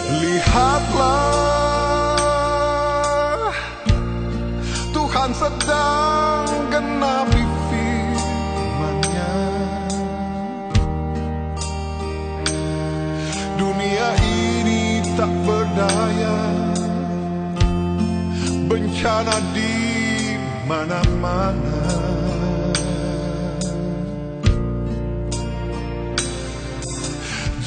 Lihatlah, Tuhan sedang genapi firman-Nya. Dunia ini tak berdaya, bencana di mana-mana.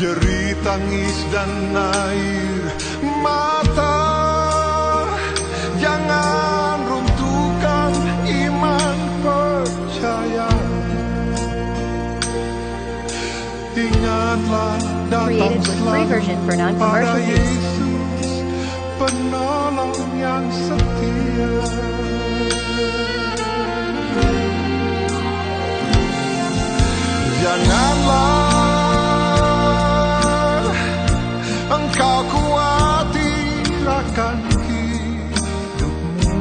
Jerit tangis dan air mata, jangan runtuhkan iman percaya. Ingatlah datang selalu pada Yesus, penolong yang setia. Janganlah engkau khawatir akan hidupmu.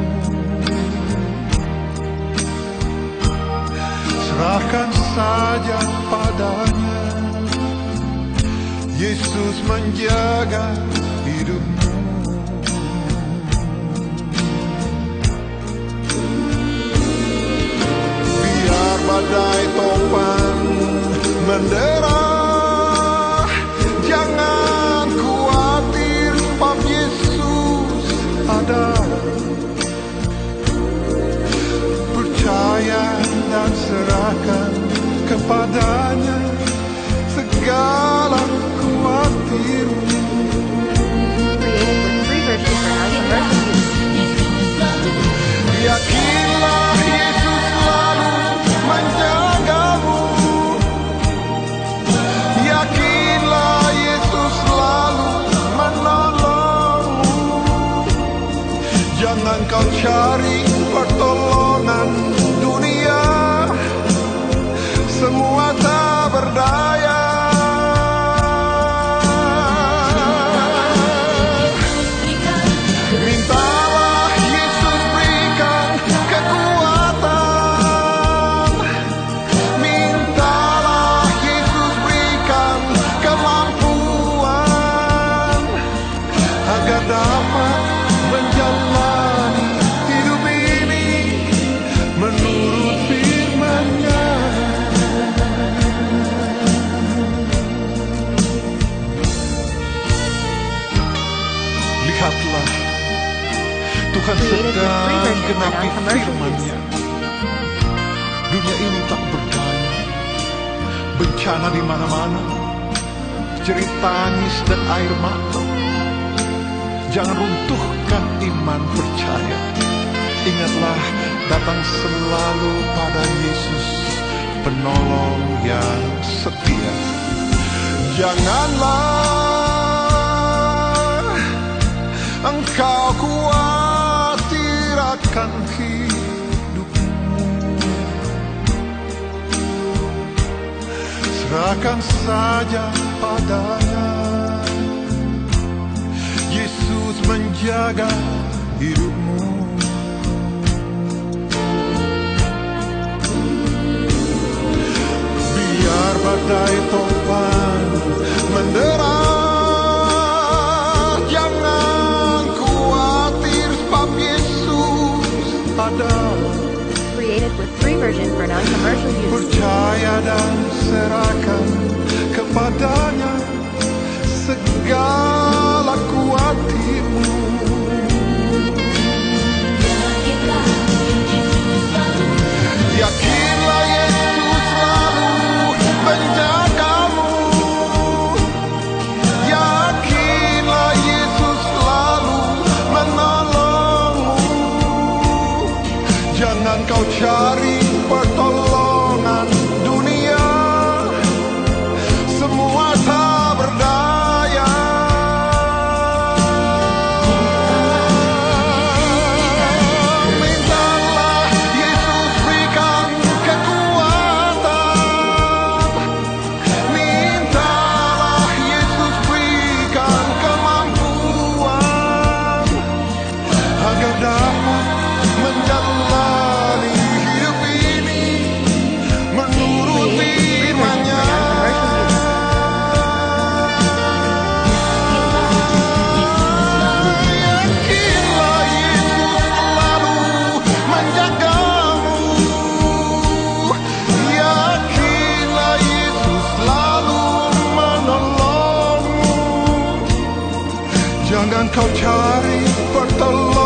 Serahkan saja padanya, Yesus menjaga hidupmu. Biar badai topan mendera, jangan khawatir, sebab Yesus ada. Percaya dan serahkan kepadanya segala khawatirmu. Yakinlah Yesus selalu menjagamu. Yakinlah Yesus selalu menolongmu. Jangan kau cari pertolongan dunia, semua tak berdaya. Mintalah Yesus berikan kekuatan. Mintalah Yesus berikan kemampuan, agar dapat menjalani hidup ini menurut firman-Nya. Lihatlah, Tuhan sedang genapi firman-Nya. Dunia ini tak berdaya, bencana di mana-mana, jerit tangis dan air mata. Jangan runtuhkan iman percaya. Ingatlah, datang selalu pada Yesus, penolong yang setia. Janganlah engkau khawatir akan hidupmu. Serahkan saja padanya, Yesus menjaga hidupmu. Biar badai topan mendera, jangan khawatir, sebab Yesus ada. Created with free version for non-commercial use. Percaya dan serahkan kepadanya segala khawatirmu. Yakinlah Yesus selalu menjagamu. Yakinlah Yesus selalu menolongmu. Jangan kau cari pertolongan dunia, semua tak berdaya. Mintalah Yesus berikan kekuatan. Mintalah Yesus berikan kemampuan, agar dapat menjalani hidup Jangan kau cari pertolongan